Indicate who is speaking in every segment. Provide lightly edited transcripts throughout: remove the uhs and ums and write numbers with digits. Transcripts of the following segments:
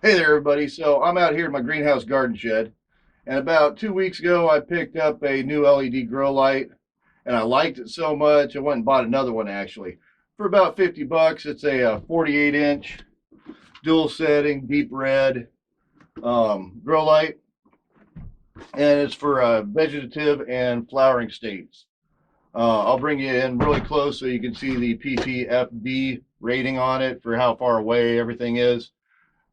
Speaker 1: Hey there, everybody. So I'm out here in my greenhouse garden shed, and about 2 weeks ago, I picked up a new LED grow light, and I liked it so much, I went and bought another one actually for about 50 bucks. It's a 48-inch dual setting deep red grow light, and it's for vegetative and flowering states. I'll bring you in really close so you can see the PPFD rating on it for how far away everything is.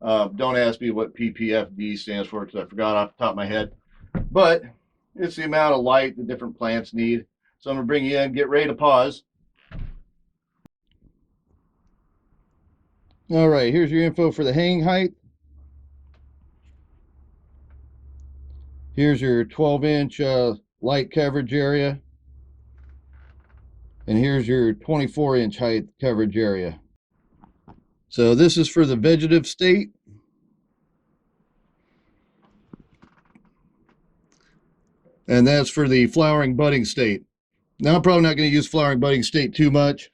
Speaker 1: Don't ask me what PPFD stands for because I forgot off the top of my head. But it's the amount of light that different plants need. So I'm going to bring you in, get ready to pause. All right, here's your info for the hang height. Here's your 12-inch light coverage area. And here's your 24-inch height coverage area. So this is for the vegetative state. And that's for the flowering budding state. Now, I'm probably not going to use flowering budding state too much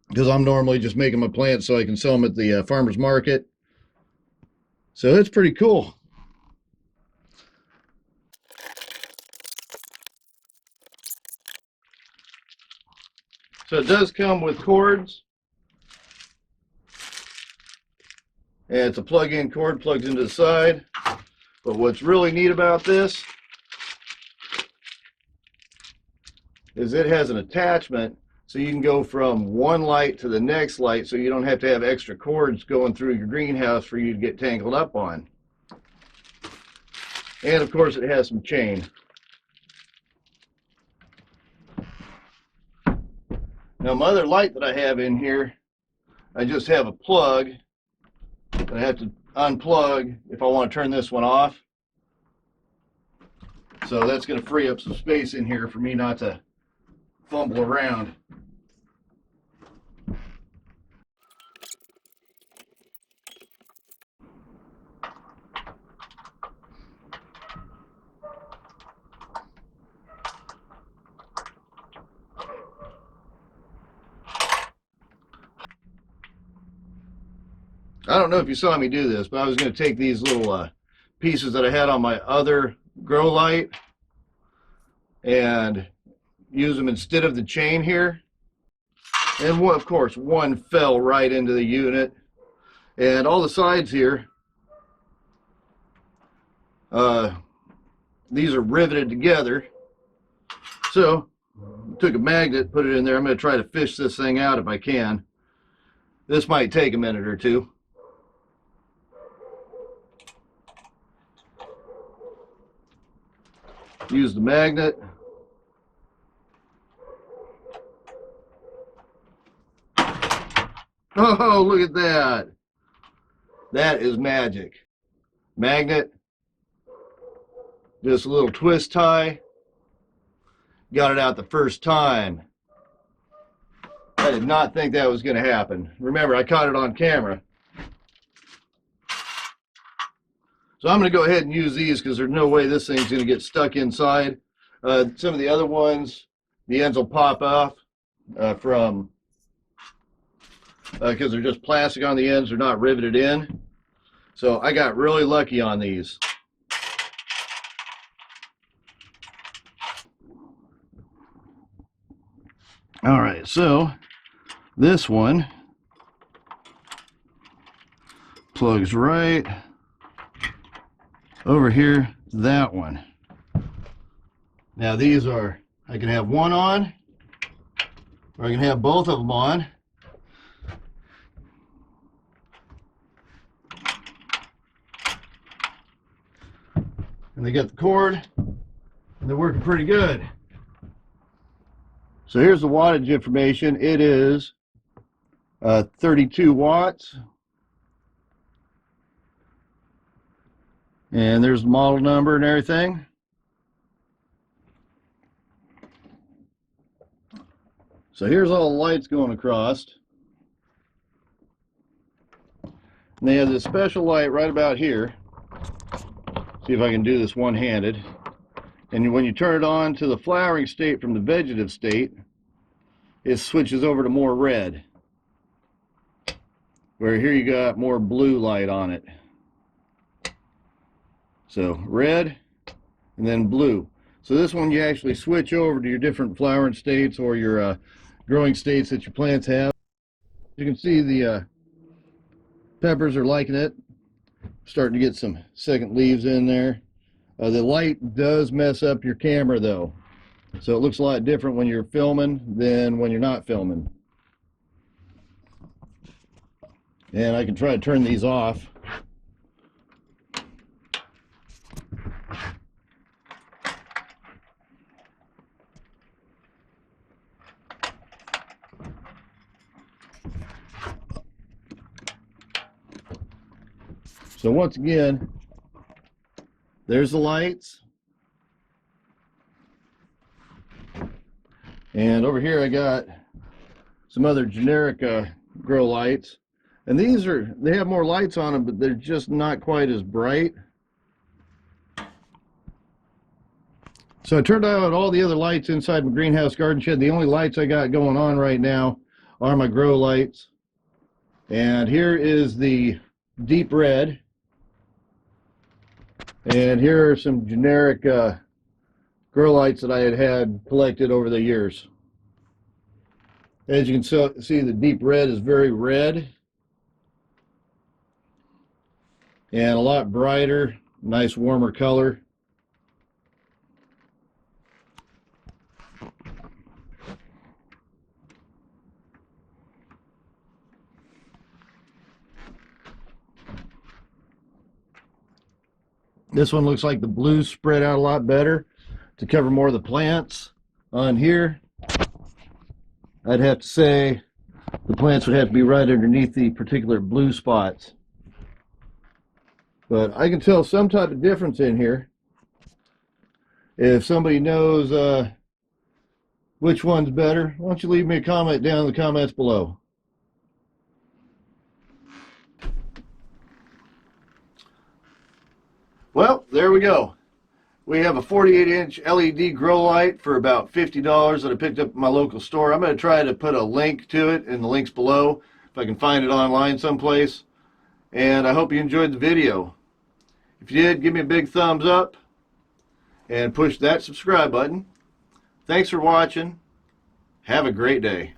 Speaker 1: because I'm normally just making my plants so I can sell them at the farmer's market. So it's pretty cool. So it does come with cords. And it's a plug-in cord, plugs into the side. But what's really neat about this is it has an attachment so you can go from one light to the next light so you don't have to have extra cords going through your greenhouse for you to get tangled up on. And of course it has some chain. Now my other light that I have in here, I just have a plug that I have to unplug if I want to turn this one off. So that's going to free up some space in here for me not to fumble around. I don't know if you saw me do this, but I was going to take these little pieces that I had on my other grow light and use them instead of the chain here. And of course, one fell right into the unit. And all the sides here, these are riveted together. So I took a magnet, put it in there. I'm going to try to fish this thing out if I can. This might take a minute or two. Use the magnet. Oh, look at that. That is magic. Magnet. Just a little twist tie. Got it out the first time. I did not think that was going to happen. Remember, I caught it on camera. So I'm going to go ahead and use these because there's no way this thing's going to get stuck inside. Some of the other ones, the ends will pop off because they're just plastic on the ends. They're not riveted in. So I got really lucky on these. All right, so this one plugs right over here, that one. Now these are, I can have one on, or I can have both of them on. And they got the cord, and they're working pretty good. So here's the wattage information. It is 32 watts. And there's the model number and everything. So here's all the lights going across. And they have this special light right about here. See if I can do this one-handed. And when you turn it on to the flowering state from the vegetative state, it switches over to more red. where here you got more blue light on it. So red and then blue. So this one you actually switch over to your different flowering states or your growing states that your plants have. You can see the peppers are liking it. Starting to get some second leaves in there. The light does mess up your camera though. So it looks a lot different when you're filming than when you're not filming. And I can try to turn these off. So once again, there's the lights. And over here I got some other generic grow lights. And these they have more lights on them, but they're just not quite as bright. So I turned out all the other lights inside my greenhouse garden shed. The only lights I got going on right now are my grow lights. And here is the deep red. And here are some generic grow lights that I had collected over the years. As you can see, the deep red is very red and a lot brighter, nice warmer color. This one looks like the blues spread out a lot better to cover more of the plants. On here, I'd have to say the plants would have to be right underneath the particular blue spots. But I can tell some type of difference in here. If somebody knows which one's better, why don't you leave me a comment down in the comments below. Well, there we go. We have a 48-inch LED grow light for about $50 that I picked up at my local store. I'm going to try to put a link to it in the links below if I can find it online someplace. And I hope you enjoyed the video. If you did, give me a big thumbs up and push that subscribe button. Thanks for watching. Have a great day.